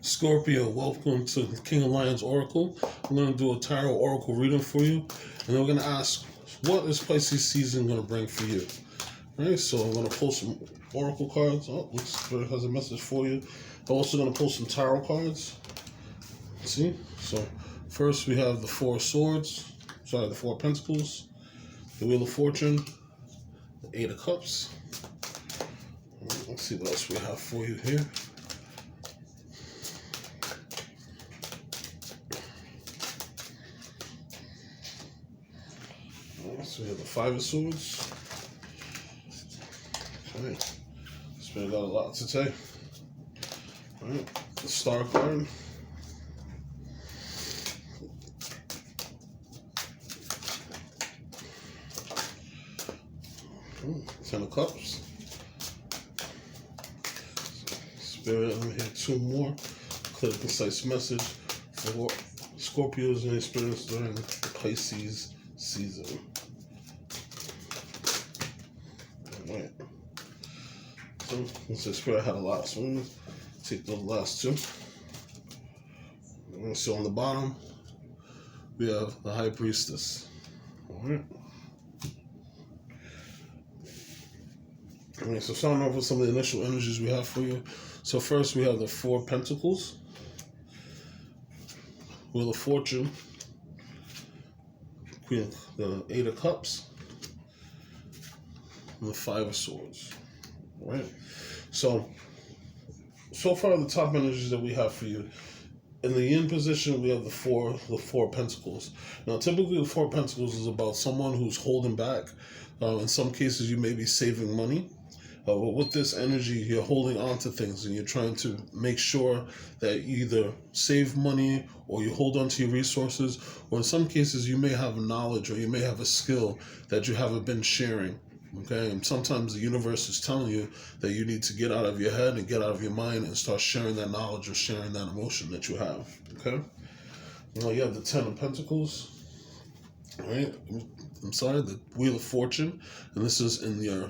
Scorpio, welcome to the King of Lions Oracle. I'm going to do a tarot oracle reading for you, and we're going to ask, what is Pisces season going to bring for you? All right, so I'm going to pull some oracle cards. Oh, Spirit has a message for you. I'm also going to pull some tarot cards. See? So first we have the Four Pentacles, the Wheel of Fortune, the Eight of Cups. Let's see what else we have for you here. So we have the Five of Swords. Okay. Spirit got a lot to say. Alright. The Star card. Ten of Cups. Spirit, I'm here two more. Clear, concise message for Scorpios and experience during the Pisces season. Alright. So, since Spirit had a lot, so I'm going to take those last two. So on the bottom, we have the High Priestess. Alright. Alright, so starting off with some of the initial energies we have for you. So first we have the Four Pentacles, Wheel of Fortune, Queen, the Eight of Cups, and the Five of Swords. All right. So far the top energies that we have for you. In the yin position, we have the four Pentacles. Now, typically the Four Pentacles is about someone who's holding back. In some cases, you may be saving money. But with this energy, you're holding on to things and you're trying to make sure that you either save money or you hold on to your resources, or in some cases you may have knowledge or you may have a skill that you haven't been sharing. Okay, and sometimes the universe is telling you that you need to get out of your head and get out of your mind and start sharing that knowledge or sharing that emotion that you have. Okay, now you have the Ten of Pentacles. All right, I'm sorry, the Wheel of Fortune, and this is in your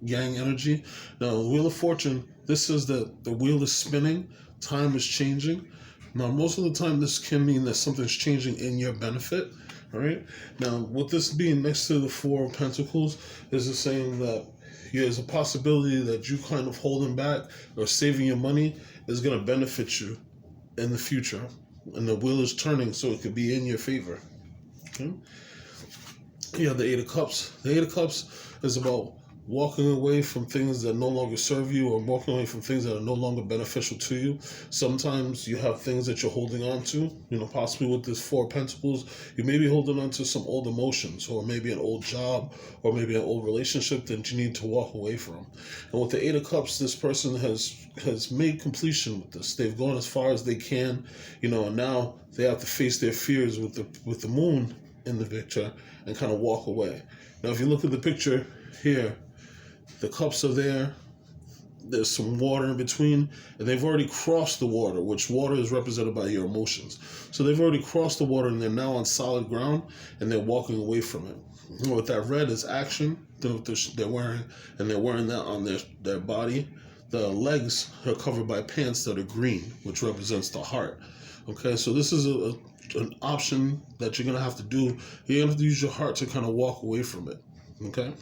Yang energy. Now, the Wheel of Fortune, this is that the wheel is spinning, time is changing. Now, most of the time, this can mean that something's changing in your benefit. All right. Now, with this being next to the Four of Pentacles, is it saying that there's a possibility that you kind of holding back or saving your money is going to benefit you in the future, and the wheel is turning, so it could be in your favor. Okay. You have the Eight of Cups. The Eight of Cups is about walking away from things that no longer serve you, or walking away from things that are no longer beneficial to you. Sometimes you have things that you're holding on to, possibly with this Four Pentacles, you may be holding on to some old emotions, or maybe an old job, or maybe an old relationship that you need to walk away from. And with the Eight of Cups, this person has made completion with this. They've gone as far as they can, and now they have to face their fears with the moon in the picture and kind of walk away. Now, if you look at the picture here, the cups are there. There's some water in between, and they've already crossed the water, which water is represented by your emotions. So they've already crossed the water, and they're now on solid ground, and they're walking away from it. With that red is action they're wearing, and they're wearing that on their body. The legs are covered by pants that are green, which represents the heart. Okay, so this is an option that you're going to have to do. You're going to have to use your heart to kind of walk away from it. Okay?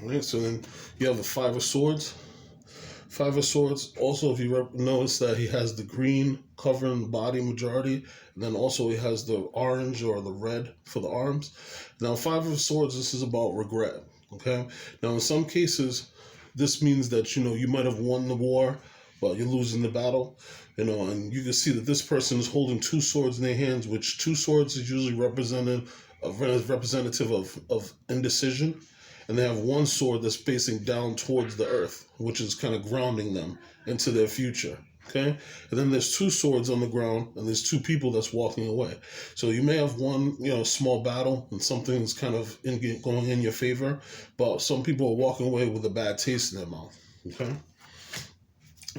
Alright, so then you have the Five of Swords. Five of Swords, also, if you notice that he has the green covering the body majority, and then also he has the orange or the red for the arms. Now, Five of Swords, this is about regret. Okay? Now, in some cases, this means that, you might have won the war, but you're losing the battle. And you can see that this person is holding two swords in their hands, which two swords is usually representative of indecision. And they have one sword that's facing down towards the earth, which is kind of grounding them into their future. Okay? And then there's two swords on the ground, and there's two people that's walking away. So you may have one, small battle, and something's kind of going in your favor, but some people are walking away with a bad taste in their mouth. Okay?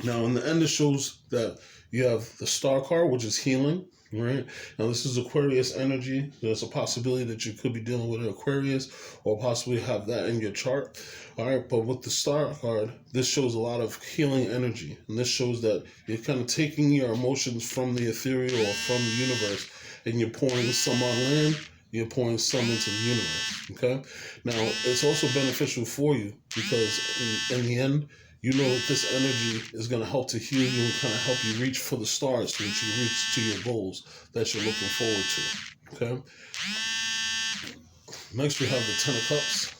Now, in the end, it shows that you have the Star card, which is healing. Right? Now, this is Aquarius energy. There's a possibility that you could be dealing with an Aquarius or possibly have that in your chart. All right, but with the Star card, this shows a lot of healing energy. And this shows that you're kind of taking your emotions from the ethereal or from the universe and you're pouring some on land, you're pouring some into the universe. Okay? Now, it's also beneficial for you because in the end, you know that this energy is going to help to heal you and kind of help you reach for the stars so that you reach to your goals that you're looking forward to. Okay? Next, we have the Ten of Cups.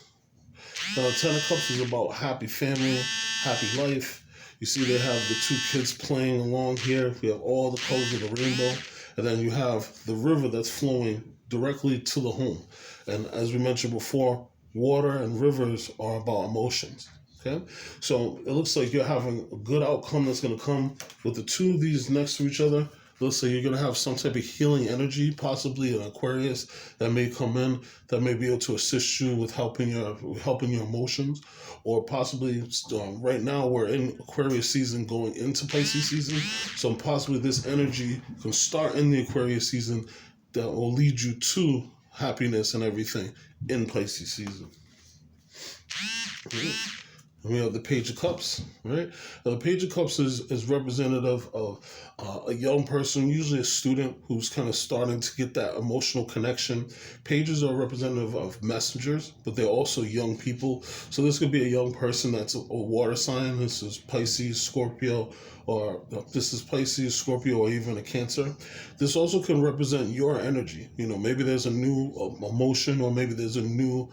Now, the Ten of Cups is about happy family, happy life. You see they have the two kids playing along here. We have all the colors of the rainbow. And then you have the river that's flowing directly to the home. And as we mentioned before, water and rivers are about emotions. Okay, so it looks like you're having a good outcome that's going to come with the two of these next to each other. It looks like you're going to have some type of healing energy, possibly an Aquarius that may come in that may be able to assist you with helping your emotions, or possibly right now we're in Aquarius season going into Pisces season, so possibly this energy can start in the Aquarius season that will lead you to happiness and everything in Pisces season. And we have the Page of Cups, right? Now, the Page of Cups is representative of a young person, usually a student who's kind of starting to get that emotional connection. Pages are representative of messengers, but they're also young people. So this could be a young person that's a water sign. This is Pisces, Scorpio, or this is Pisces, Scorpio, or even a Cancer. This also can represent your energy. You know, maybe there's a new emotion, or maybe there's a new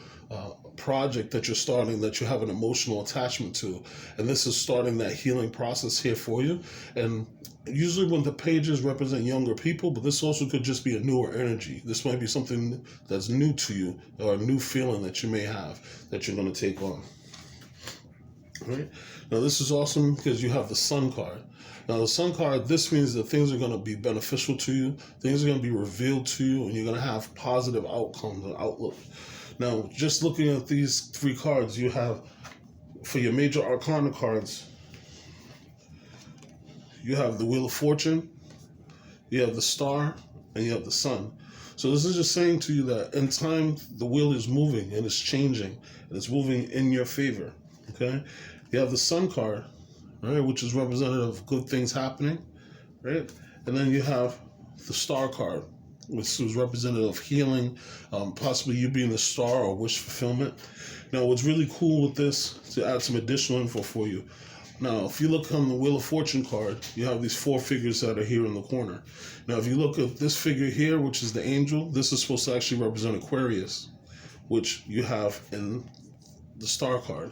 project that you're starting that you have an emotional attachment to, and this is starting that healing process here for you. And usually when the pages represent younger people, but this also could just be a newer energy. This might be something that's new to you, or a new feeling that you may have that you're going to take on. All right, now this is awesome because you have the Sun card. Now the Sun card, this means that things are going to be beneficial to you, things are going to be revealed to you, and you're going to have positive outcomes and outlook. Now, just looking at these three cards, you have, for your major arcana cards, you have the Wheel of Fortune, you have the Star, and you have the Sun. So this is just saying to you that in time, the wheel is moving and it's changing, and it's moving in your favor, okay? You have the Sun card, right, which is representative of good things happening, right? And then you have the Star card, which is representative of healing, possibly you being the star or wish fulfillment. Now, what's really cool with this, to add some additional info for you. Now, if you look on the Wheel of Fortune card, you have these four figures that are here in the corner. Now, if you look at this figure here, which is the angel, this is supposed to actually represent Aquarius, which you have in the Star card.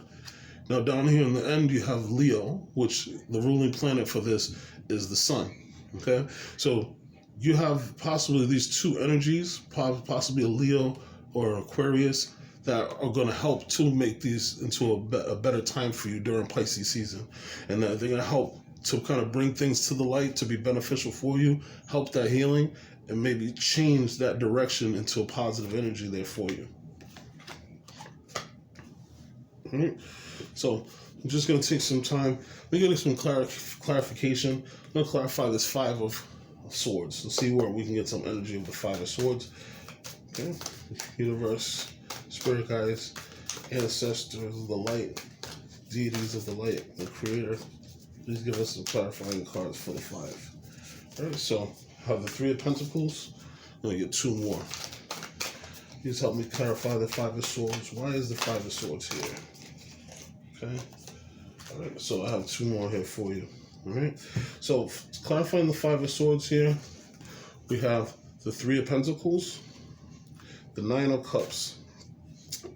Now, down here in the end, you have Leo, which the ruling planet for this is the Sun. Okay, so you have possibly these two energies, possibly a Leo or an Aquarius, that are going to help to make these into a better time for you during Pisces season. And that they're going to help to kind of bring things to the light to be beneficial for you, help that healing, and maybe change that direction into a positive energy there for you. All right. So I'm just going to take some time. We're getting some clarification. I'm going to clarify this Five of Swords and see where we can get some energy of the Five of Swords. Okay, universe, spirit guides, ancestors of the light, deities of the light, the creator. Please give us some clarifying cards for the five. All right, so I have the Three of Pentacles. I'm gonna get two more. Please help me clarify the Five of Swords. Why is the Five of Swords here? Okay. All right, so I have two more here for you. All right, so clarifying the Five of Swords here, we have the Three of Pentacles, the Nine of Cups,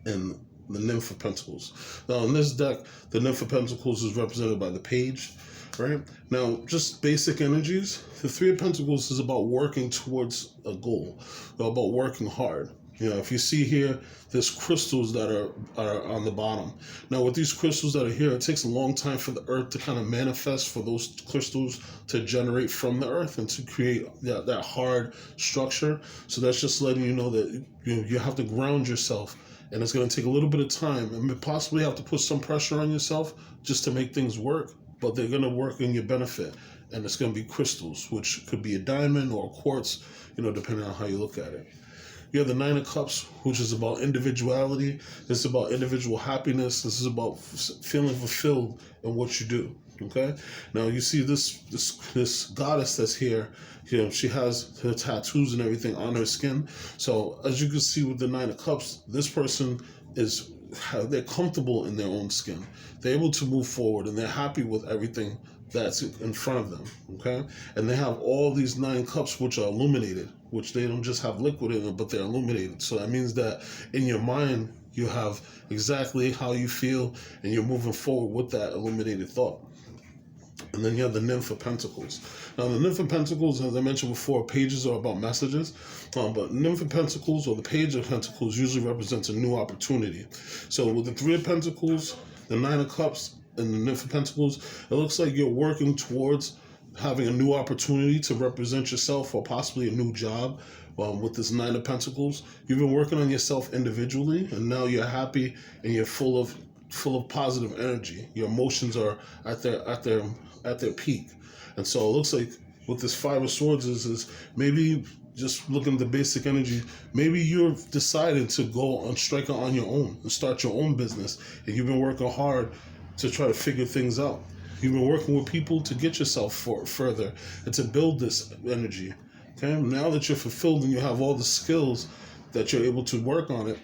and the Nymph of Pentacles. Now in this deck, the Nymph of Pentacles is represented by the Page, right? Now, just basic energies, the Three of Pentacles is about working towards a goal, about working hard. You know, if you see here, there's crystals that are on the bottom. Now, with these crystals that are here, it takes a long time for the earth to kind of manifest, for those crystals to generate from the earth and to create that hard structure. So that's just letting you know that you have to ground yourself, and it's going to take a little bit of time, and possibly have to put some pressure on yourself just to make things work. but they're going to work in your benefit. And it's going to be crystals, which could be a diamond or a quartz, depending on how you look at it. You have the Nine of Cups, which is about individuality. This is about individual happiness. This is about feeling fulfilled in what you do. Okay. Now you see this goddess that's here. She has her tattoos and everything on her skin. So as you can see with the Nine of Cups, this person they're comfortable in their own skin. They're able to move forward and they're happy with everything that's in front of them, okay? And they have all these 9 cups which are illuminated, which they don't just have liquid in them, but they're illuminated. So that means that in your mind, you have exactly how you feel and you're moving forward with that illuminated thought. And then you have the Nymph of Pentacles. Now, the Nymph of Pentacles, as I mentioned before, pages are about messages. But Nymph of Pentacles, or the Page of Pentacles, usually represents a new opportunity. So with the Three of Pentacles, the Nine of Cups, and the Nymph of Pentacles, it looks like you're working towards having a new opportunity to represent yourself, or possibly a new job. With this Nine of Pentacles, you've been working on yourself individually, and now you're happy and you're full of positive energy. Your emotions are at their peak. And so it looks like with this Five of Swords is maybe just looking at the basic energy, maybe you've decided to go on strike on your own and start your own business, and you've been working hard to try to figure things out. You've been working with people to get yourself further and to build this energy. Okay, now that you're fulfilled and you have all the skills that you're able to work on it,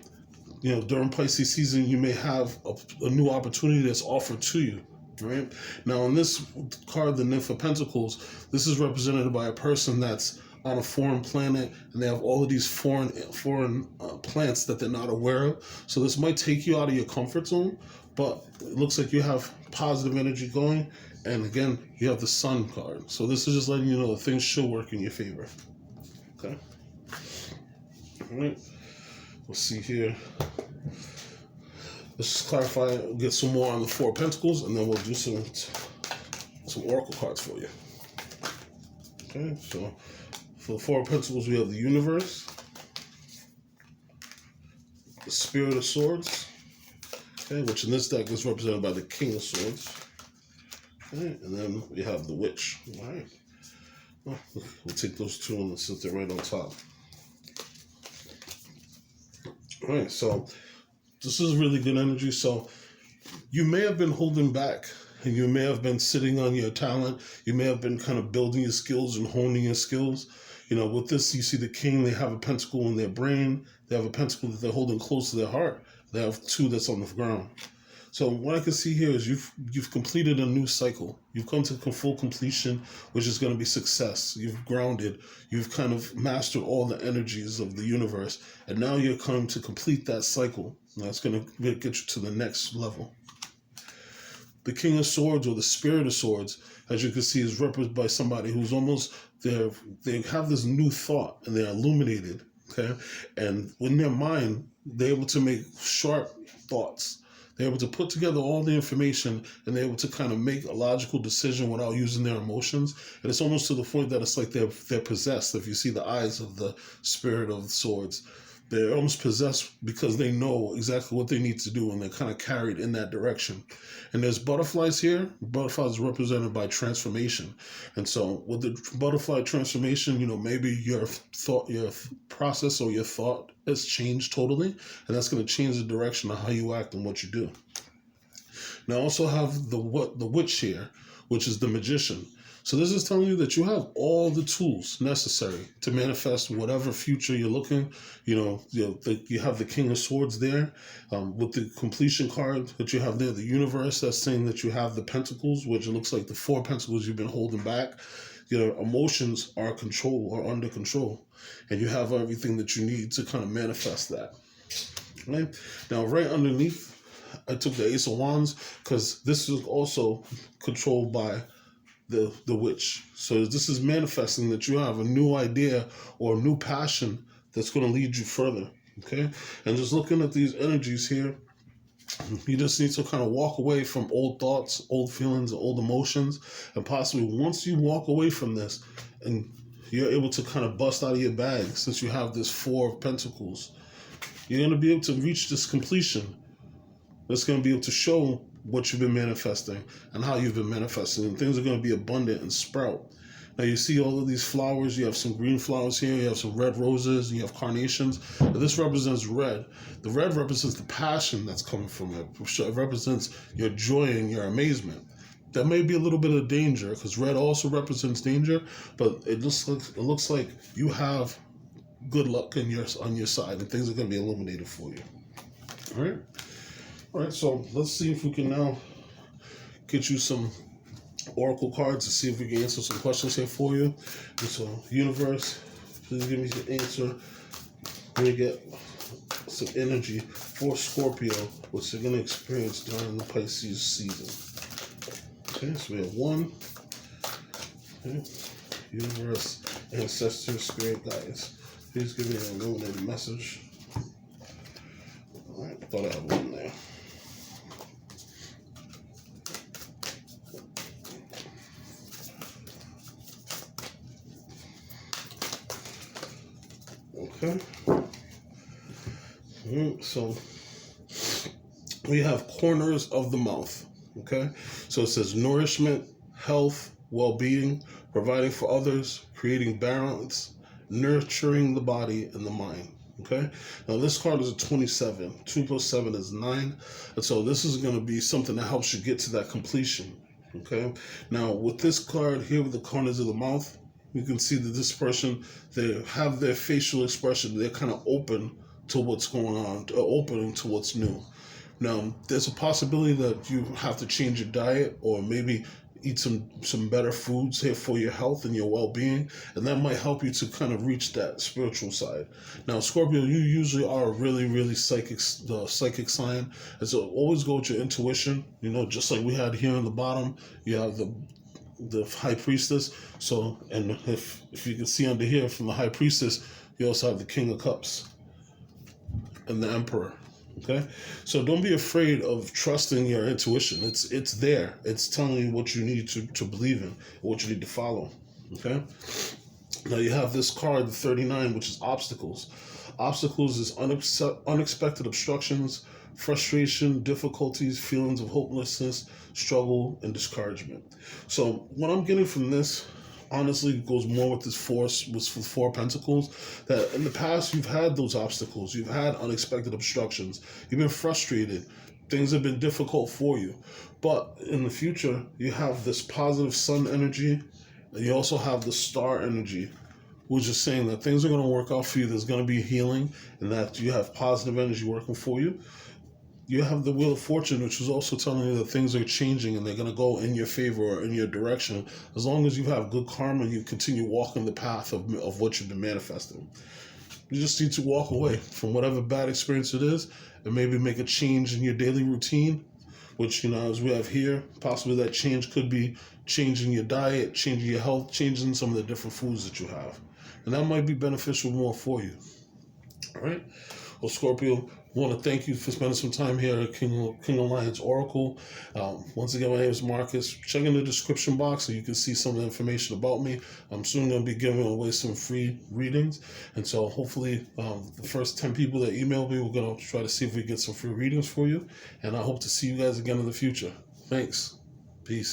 during Pisces season, you may have a new opportunity that's offered to you. Right now, in this card, the Nymph of Pentacles, this is represented by a person that's on a foreign planet, and they have all of these foreign plants that they're not aware of. So this might take you out of your comfort zone, but it looks like you have positive energy going. And again, you have the Sun card. So this is just letting you know that things should work in your favor. Okay. All right. We'll see here. Let's just clarify, get some more on the Four of Pentacles, and then we'll do some oracle cards for you. Okay, so for the Four of Pentacles, we have the Universe, the Spirit of Swords, okay, which in this deck is represented by the King of Swords. Okay, and then we have the Witch. All right. Well, we'll take those two and sit there right on top. All right, so this is really good energy. So you may have been holding back, and you may have been sitting on your talent. You may have been kind of building your skills and honing your skills. With this, you see the King, they have a pentacle in their brain. They have a pentacle that they're holding close to their heart. They have 2 that's on the ground. So what I can see here is you've completed a new cycle. You've come to full completion, which is going to be success. You've grounded. You've kind of mastered all the energies of the universe. And now you're coming to complete that cycle. And that's going to get you to the next level. The King of Swords, or the Spirit of Swords, as you can see, is represented by somebody who's almost there. They have this new thought and they're illuminated. Okay. And in their mind, they're able to make sharp thoughts. They're able to put together all the information, and they're able to kind of make a logical decision without using their emotions. And it's almost to the point that it's like they're possessed. If you see the eyes of the Spirit of Swords, they're almost possessed because they know exactly what they need to do, and they're kind of carried in that direction. And there's butterflies here. Butterflies are represented by transformation. And so with the butterfly transformation, maybe your process or your thought has changed totally, and that's going to change the direction of how you act and what you do. Now I also have the Witch here, which is the Magician. So this is telling you that you have all the tools necessary to manifest whatever future you're looking. You have the King of Swords there, with the completion card that you have there, the Universe, that's saying that you have the Pentacles, which it looks like the 4 Pentacles you've been holding back. Your emotions are under control, and you have everything that you need to kind of manifest that. Right? Now, right underneath, I took the Ace of Wands, because this is also controlled by the Witch. So this is manifesting that you have a new idea or a new passion that's going to lead you further. Okay? And just looking at these energies here, you just need to kind of walk away from old thoughts, old feelings, old emotions, and possibly once you walk away from this and you're able to kind of bust out of your bag, since you have this 4 of Pentacles, you're going to be able to reach this completion. That's going to be able to show what you've been manifesting and how you've been manifesting. And things are going to be abundant and sprout. Now you see all of these flowers. You have some green flowers here. You have some red roses. And you have carnations. Now, this represents red. The red represents the passion that's coming from it. It represents your joy and your amazement. There may be a little bit of danger because red also represents danger, but it looks like you have good luck on your side, and things are going to be illuminated for you. All right. So let's see if we can now get you some oracle cards to see if we can answer some questions here for you. And so, universe, please give me the answer. We get some energy for Scorpio, which they're going to experience during the Pisces season. Okay, so we have 1. Okay. Universe, ancestors, spirit guides. Please give me an illuminated message. All right, I thought I had 1 there. Okay. So we have corners of the mouth. Okay. So it says nourishment, health, well-being, providing for others, creating balance, nurturing the body and the mind. Okay. Now this card is a 27. 2 plus 7 is 9. And so this is going to be something that helps you get to that completion. Okay. Now with this card here with the corners of the mouth, you can see that this person, they have their facial expression. They're kind of open to what's going on, open to what's new. Now, there's a possibility that you have to change your diet or maybe eat some better foods here for your health and your well-being, and that might help you to kind of reach that spiritual side. Now, Scorpio, you usually are a really, really psychic sign, and so always go with your intuition. You know, just like we had here on the bottom, you have the high priestess. So, and if you can see under here from the high priestess, you also have the King of Cups and the Emperor. Okay, so don't be afraid of trusting your intuition. It's there. It's telling you what you need to believe in, what you need to follow. Okay, now you have this card, the 39, which is obstacles. Obstacles is unexpected obstructions, frustration, difficulties, feelings of hopelessness, struggle, and discouragement. So what I'm getting from this, honestly, goes more with this with 4 Pentacles, that in the past you've had those obstacles, you've had unexpected obstructions, you've been frustrated, things have been difficult for you. But in the future, you have this positive sun energy, and you also have the star energy, which is saying that things are going to work out for you. There's going to be healing, and that you have positive energy working for you. You have the Wheel of Fortune, which is also telling you that things are changing and they're going to go in your favor or in your direction. As long as you have good karma, you continue walking the path of what you've been manifesting. You just need to walk away from whatever bad experience it is and maybe make a change in your daily routine, which, you know, as we have here, possibly that change could be changing your diet, changing your health, changing some of the different foods that you have. And that might be beneficial more for you. All right? Well, Scorpio, I want to thank you for spending some time here at King Alliance Oracle. Once again, my name is Marcus. Check in the description box so you can see some of the information about me. I'm soon going to be giving away some free readings. And so hopefully the first 10 people that email me, we're going to try to see if we get some free readings for you. And I hope to see you guys again in the future. Thanks. Peace.